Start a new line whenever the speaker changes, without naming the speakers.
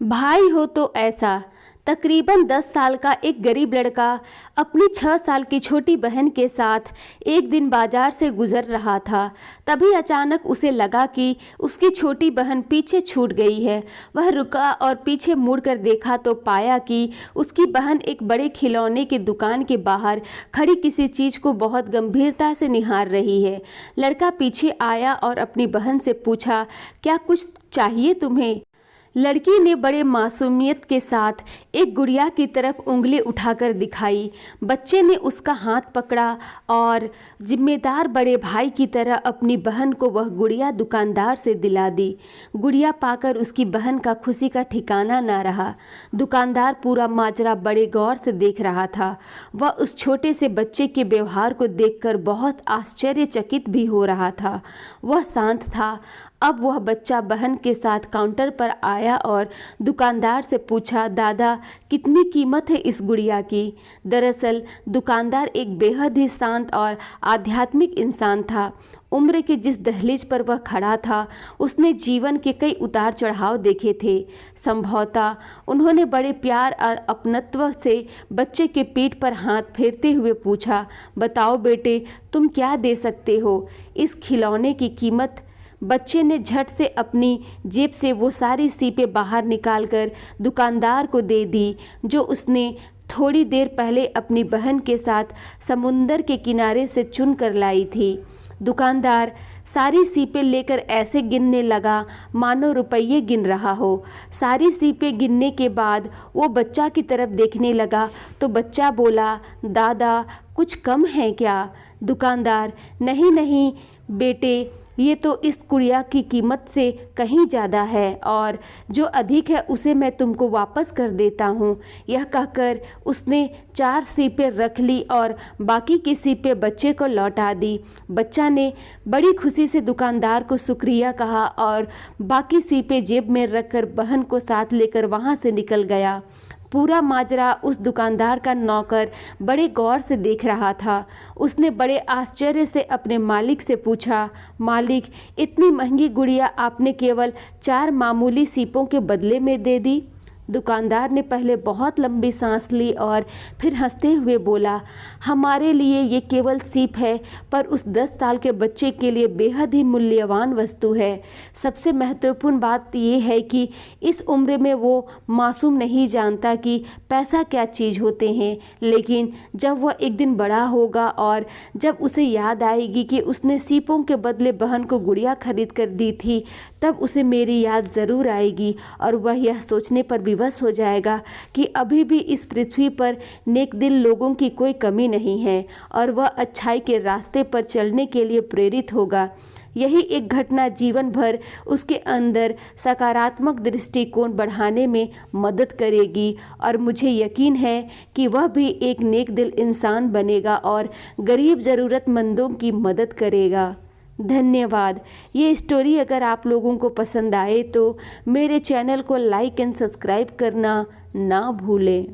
भाई हो तो ऐसा। तकरीबन 10 साल का एक गरीब लड़का अपनी 6 साल की छोटी बहन के साथ एक दिन बाजार से गुजर रहा था। तभी अचानक उसे लगा कि उसकी छोटी बहन पीछे छूट गई है। वह रुका और पीछे मुड़कर देखा तो पाया कि उसकी बहन एक बड़े खिलौने की दुकान के बाहर खड़ी किसी चीज़ को बहुत गंभीरता से निहार रही है। लड़का पीछे आया और अपनी बहन से पूछा, क्या कुछ चाहिए तुम्हें? लड़की ने बड़े मासूमियत के साथ एक गुड़िया की तरफ उंगली उठाकर दिखाई। बच्चे ने उसका हाथ पकड़ा और जिम्मेदार बड़े भाई की तरह अपनी बहन को वह गुड़िया दुकानदार से दिला दी। गुड़िया पाकर उसकी बहन का खुशी का ठिकाना ना रहा। दुकानदार पूरा माजरा बड़े गौर से देख रहा था। वह उस छोटे से बच्चे के व्यवहार को देखकर बहुत आश्चर्यचकित भी हो रहा था। वह शांत था। अब वह बच्चा बहन के साथ काउंटर पर आया और दुकानदार से पूछा, दादा कितनी कीमत है इस गुड़िया की? दरअसल दुकानदार एक बेहद ही शांत और आध्यात्मिक इंसान था। उम्र के जिस दहलीज पर वह खड़ा था उसने जीवन के कई उतार चढ़ाव देखे थे। संभवतः उन्होंने बड़े प्यार और अपनत्व से बच्चे के पीठ पर हाथ फेरते हुए पूछा, बताओ बेटे तुम क्या दे सकते हो? इस खिलौने की कीमत? बच्चे ने झट से अपनी जेब से वो सारी सीपें बाहर निकालकर दुकानदार को दे दी जो उसने थोड़ी देर पहले अपनी बहन के साथ समुंदर के किनारे से चुन कर लाई थी। दुकानदार सारी सीपें लेकर ऐसे गिनने लगा मानो रुपये गिन रहा हो। सारी सीपें गिनने के बाद वो बच्चा की तरफ देखने लगा तो बच्चा बोला, दादा कुछ कम है क्या? दुकानदार, नहीं नहीं बेटे, ये तो इस गुड़िया की कीमत से कहीं ज़्यादा है और जो अधिक है उसे मैं तुमको वापस कर देता हूँ। यह कहकर उसने 4 सीपें रख ली और बाकी की सीपें बच्चे को लौटा दी। बच्चा ने बड़ी खुशी से दुकानदार को शुक्रिया कहा और बाकी सीपें जेब में रखकर बहन को साथ लेकर वहाँ से निकल गया। पूरा माजरा उस दुकानदार का नौकर बड़े गौर से देख रहा था। उसने बड़े आश्चर्य से अपने मालिक से पूछा, मालिक इतनी महंगी गुड़िया आपने केवल 4 मामूली सीपों के बदले में दे दी? दुकानदार ने पहले बहुत लंबी सांस ली और फिर हंसते हुए बोला, हमारे लिए ये केवल सीप है पर उस 10 साल के बच्चे के लिए बेहद ही मूल्यवान वस्तु है। सबसे महत्वपूर्ण बात ये है कि इस उम्र में वो मासूम नहीं जानता कि पैसा क्या चीज़ होते हैं, लेकिन जब वह एक दिन बड़ा होगा और जब उसे याद आएगी कि उसने सीपों के बदले बहन को गुड़िया खरीद कर दी थी, तब उसे मेरी याद ज़रूर आएगी और वह यह सोचने पर विवश हो जाएगा कि अभी भी इस पृथ्वी पर नेक दिल लोगों की कोई कमी नहीं है और वह अच्छाई के रास्ते पर चलने के लिए प्रेरित होगा। यही एक घटना जीवन भर उसके अंदर सकारात्मक दृष्टिकोण बढ़ाने में मदद करेगी और मुझे यकीन है कि वह भी एक नेक दिल इंसान बनेगा और गरीब ज़रूरतमंदों की मदद करेगा। धन्यवाद। ये स्टोरी अगर आप लोगों को पसंद आए तो मेरे चैनल को लाइक एंड सब्सक्राइब करना ना भूलें।